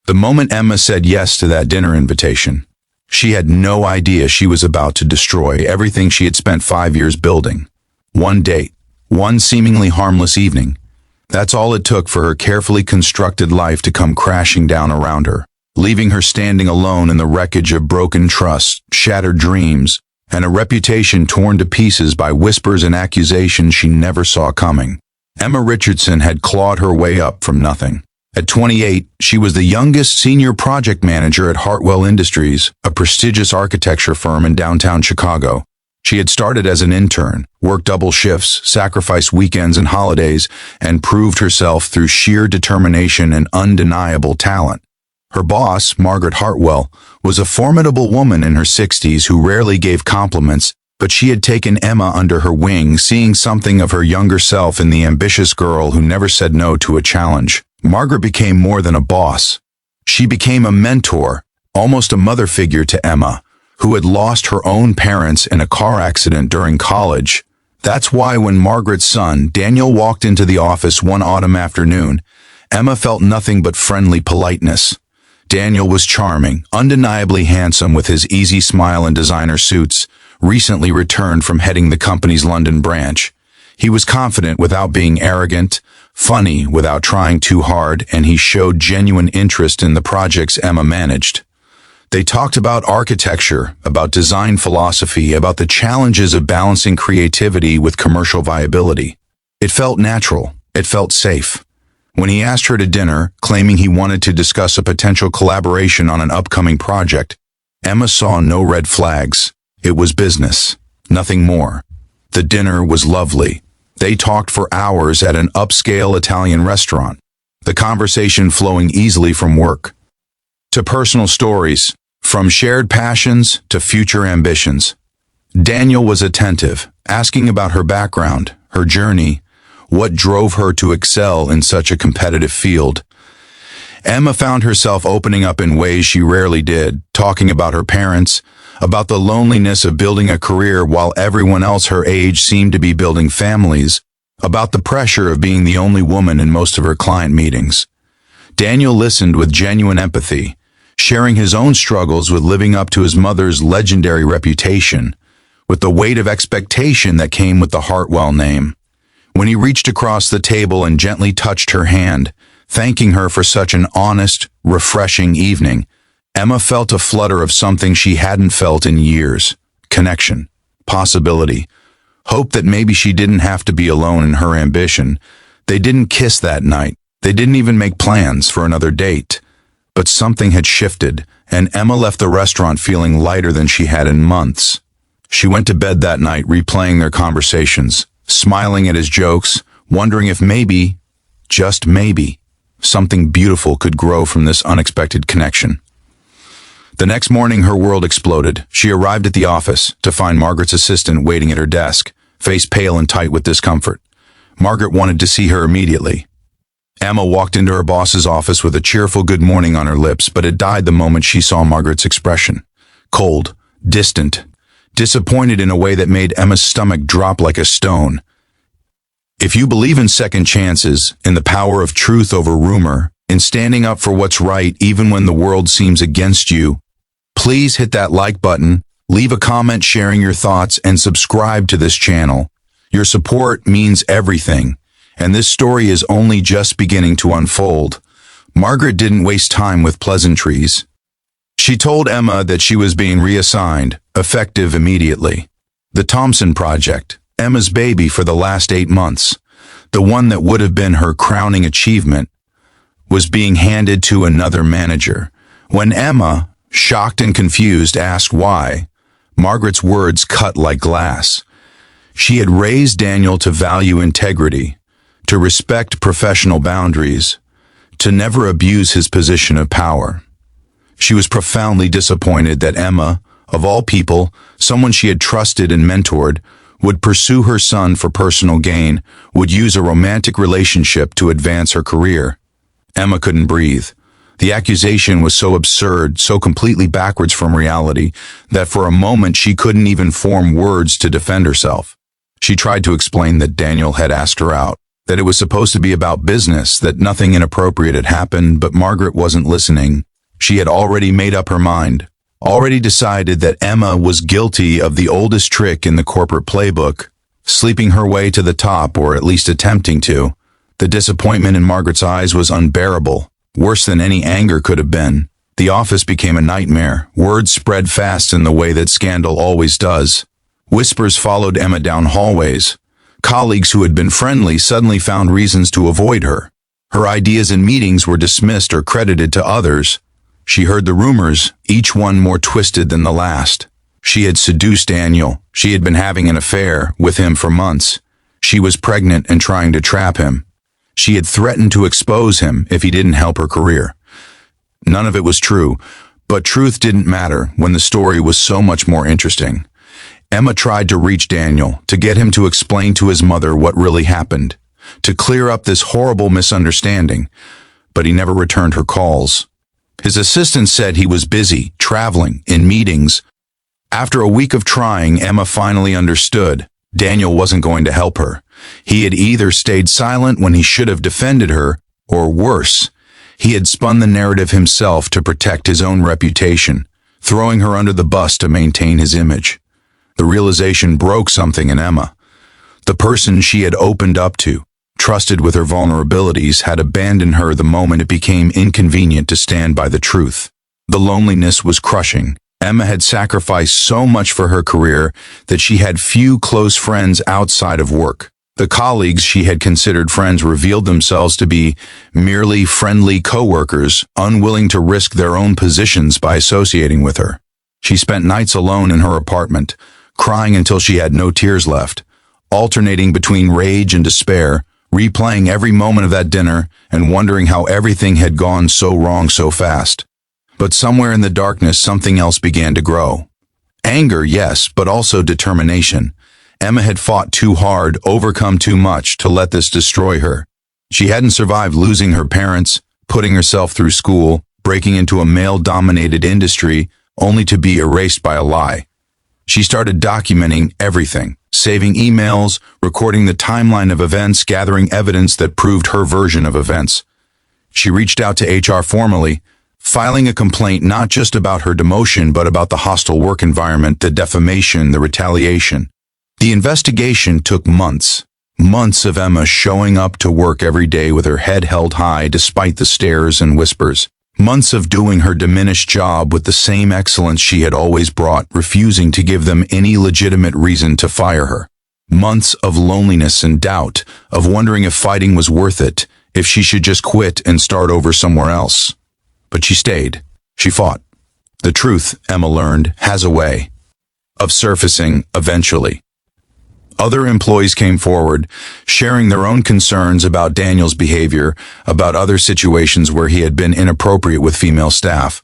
The moment Emma said yes to that dinner invitation, she had no idea she was about to destroy everything she had spent 5 years building. One date, one seemingly harmless evening. That's all it took for her carefully constructed life to come crashing down around her, leaving her standing alone in the wreckage of broken trust, shattered dreams, and a reputation torn to pieces by whispers and accusations she never saw coming. Emma Richardson had clawed her way up from nothing. At 28, she was the youngest senior project manager at Hartwell Industries, a prestigious architecture firm in downtown Chicago. She had started as an intern, worked double shifts, sacrificed weekends and holidays, and proved herself through sheer determination and undeniable talent. Her boss, Margaret Hartwell, was a formidable woman in her 60s who rarely gave compliments, but she had taken Emma under her wing, seeing something of her younger self in the ambitious girl who never said no to a challenge. Margaret became more than a boss. She became a mentor, almost a mother figure to Emma, who had lost her own parents in a car accident during college. That's why when Margaret's son, Daniel, walked into the office one autumn afternoon, Emma felt nothing but friendly politeness. Daniel was charming, undeniably handsome with his easy smile and designer suits, recently returned from heading the company's London branch. He was confident without being arrogant, funny without trying too hard, and he showed genuine interest in the projects Emma managed. They talked about architecture, about design philosophy, about the challenges of balancing creativity with commercial viability. It felt natural. It felt safe. When he asked her to dinner, claiming he wanted to discuss a potential collaboration on an upcoming project, Emma saw no red flags. It was business, nothing more. The dinner was lovely. They talked for hours at an upscale Italian restaurant, the conversation flowing easily from work to personal stories, from shared passions to future ambitions. Daniel was attentive, asking about her background, her journey, what drove her to excel in such a competitive field. Emma found herself opening up in ways she rarely did, talking about her parents, about the loneliness of building a career while everyone else her age seemed to be building families, about the pressure of being the only woman in most of her client meetings. Daniel listened with genuine empathy, sharing his own struggles with living up to his mother's legendary reputation, with the weight of expectation that came with the Hartwell name. When he reached across the table and gently touched her hand, thanking her for such an honest, refreshing evening, Emma felt a flutter of something she hadn't felt in years: connection, possibility, hope that maybe she didn't have to be alone in her ambition. They didn't kiss that night. They didn't even make plans for another date. But something had shifted, and Emma left the restaurant feeling lighter than she had in months. She went to bed that night replaying their conversations, smiling at his jokes, wondering if maybe, just maybe, something beautiful could grow from this unexpected connection. The next morning, her world exploded. She arrived at the office to find Margaret's assistant waiting at her desk, face pale and tight with discomfort. Margaret wanted to see her immediately. Emma walked into her boss's office with a cheerful good morning on her lips, but it died the moment she saw Margaret's expression. Cold, distant, disappointed in a way that made Emma's stomach drop like a stone. If you believe in second chances, in the power of truth over rumor, in standing up for what's right even when the world seems against you, please hit that like button, leave a comment sharing your thoughts, and subscribe to this channel. Your support means everything, and this story is only just beginning to unfold. Margaret didn't waste time with pleasantries. She told Emma that she was being reassigned, effective immediately. The Thompson Project, Emma's baby for the last 8 months, the one that would have been her crowning achievement, was being handed to another manager. When Emma, shocked and confused, asked why, Margaret's words cut like glass. She had raised Daniel to value integrity, to respect professional boundaries, to never abuse his position of power. She was profoundly disappointed that Emma, of all people, someone she had trusted and mentored, would pursue her son for personal gain, would use a romantic relationship to advance her career. Emma couldn't breathe. The accusation was so absurd, so completely backwards from reality, that for a moment she couldn't even form words to defend herself. She tried to explain that Daniel had asked her out, that it was supposed to be about business, that nothing inappropriate had happened, but Margaret wasn't listening. She had already made up her mind, already decided that Emma was guilty of the oldest trick in the corporate playbook, sleeping her way to the top, or at least attempting to. The disappointment in Margaret's eyes was unbearable, worse than any anger could have been. The office became a nightmare. Word spread fast in the way that scandal always does. Whispers followed Emma down hallways. Colleagues who had been friendly suddenly found reasons to avoid her. Her ideas in meetings were dismissed or credited to others. She heard the rumors, each one more twisted than the last. She had seduced Daniel. She had been having an affair with him for months. She was pregnant and trying to trap him. She had threatened to expose him if he didn't help her career. None of it was true, but truth didn't matter when the story was so much more interesting. Emma tried to reach Daniel, to get him to explain to his mother what really happened, to clear up this horrible misunderstanding, but he never returned her calls. His assistant said he was busy, traveling, in meetings. After a week of trying, Emma finally understood. Daniel wasn't going to help her. He had either stayed silent when he should have defended her, or worse, he had spun the narrative himself to protect his own reputation, throwing her under the bus to maintain his image. The realization broke something in Emma. The person she had opened up to, trusted with her vulnerabilities, had abandoned her the moment it became inconvenient to stand by the truth. The loneliness was crushing. Emma had sacrificed so much for her career that she had few close friends outside of work. The colleagues she had considered friends revealed themselves to be merely friendly coworkers, unwilling to risk their own positions by associating with her. She spent nights alone in her apartment, crying until she had no tears left, alternating between rage and despair, replaying every moment of that dinner and wondering how everything had gone so wrong so fast. But somewhere in the darkness, something else began to grow. Anger, yes, but also determination. Emma had fought too hard, overcome too much to let this destroy her. She hadn't survived losing her parents, putting herself through school, breaking into a male-dominated industry, only to be erased by a lie. She started documenting everything, saving emails, recording the timeline of events, gathering evidence that proved her version of events. She reached out to HR formally, filing a complaint not just about her demotion but about the hostile work environment, the defamation, the retaliation. The investigation took months. Months of Emma showing up to work every day with her head held high despite the stares and whispers. Months of doing her diminished job with the same excellence she had always brought, refusing to give them any legitimate reason to fire her. Months of loneliness and doubt, of wondering if fighting was worth it, if she should just quit and start over somewhere else. But she stayed. She fought. The truth, Emma learned, has a way of surfacing eventually. Other employees came forward, sharing their own concerns about Daniel's behavior, about other situations where he had been inappropriate with female staff.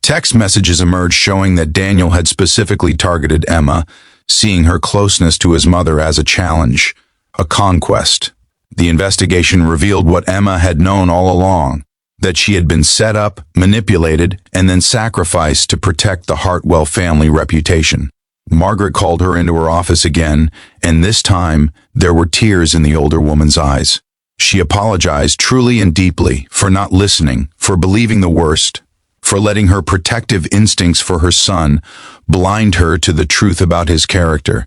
Text messages emerged showing that Daniel had specifically targeted Emma, seeing her closeness to his mother as a challenge, a conquest. The investigation revealed what Emma had known all along, that she had been set up, manipulated, and then sacrificed to protect the Hartwell family reputation. Margaret called her into her office again, and this time there were tears in the older woman's eyes. She apologized truly and deeply for not listening, for believing the worst, for letting her protective instincts for her son blind her to the truth about his character.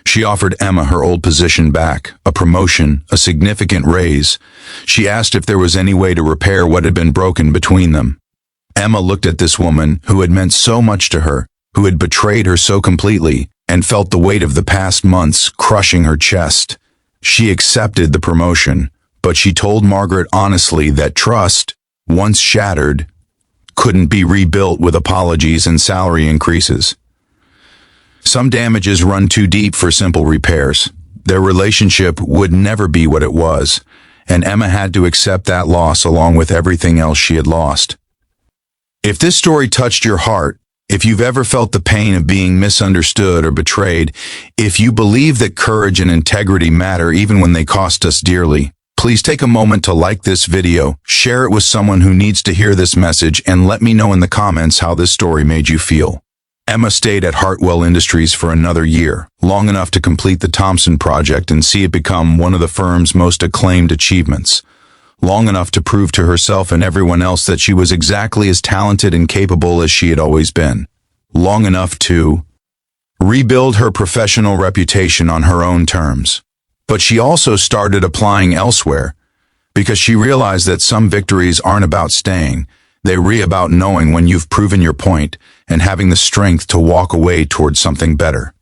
She offered Emma her old position back, a promotion, a significant raise. She asked if there was any way to repair what had been broken between them. Emma looked at this woman who had meant so much to her, who had betrayed her so completely, and felt the weight of the past months crushing her chest. She accepted the promotion, but she told Margaret honestly that trust, once shattered, couldn't be rebuilt with apologies and salary increases. Some damages run too deep for simple repairs. Their relationship would never be what it was, and Emma had to accept that loss along with everything else she had lost. If this story touched your heart, if you've ever felt the pain of being misunderstood or betrayed, if you believe that courage and integrity matter even when they cost us dearly, please take a moment to like this video, share it with someone who needs to hear this message, and let me know in the comments how this story made you feel. Emma stayed at Hartwell Industries for another year, long enough to complete the Thompson project and see it become one of the firm's most acclaimed achievements. Long enough to prove to herself and everyone else that she was exactly as talented and capable as she had always been. Long enough to rebuild her professional reputation on her own terms. But she also started applying elsewhere, because she realized that some victories aren't about staying, they're about knowing when you've proven your point and having the strength to walk away towards something better.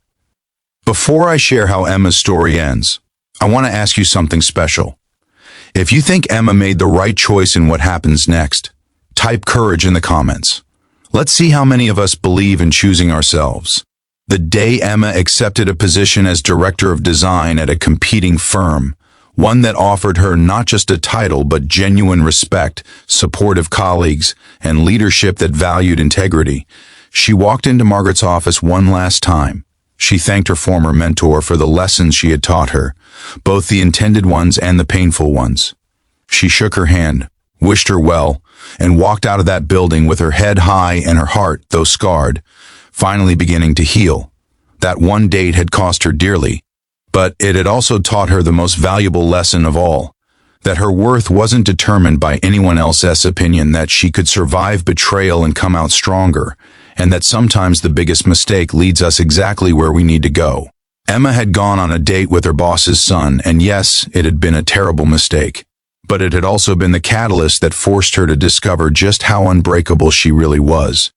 Before I share how Emma's story ends, I want to ask you something special. If you think Emma made the right choice in what happens next, type courage in the comments. Let's see how many of us believe in choosing ourselves. The day Emma accepted a position as director of design at a competing firm, one that offered her not just a title but genuine respect, supportive colleagues, and leadership that valued integrity, she walked into Margaret's office one last time. She thanked her former mentor for the lessons she had taught her, both the intended ones and the painful ones. She shook her hand, wished her well, and walked out of that building with her head high and her heart, though scarred, finally beginning to heal. That one date had cost her dearly, but it had also taught her the most valuable lesson of all, that her worth wasn't determined by anyone else's opinion, that she could survive betrayal and come out stronger, and that sometimes the biggest mistake leads us exactly where we need to go. Emma had gone on a date with her boss's son, and yes, it had been a terrible mistake, but it had also been the catalyst that forced her to discover just how unbreakable she really was.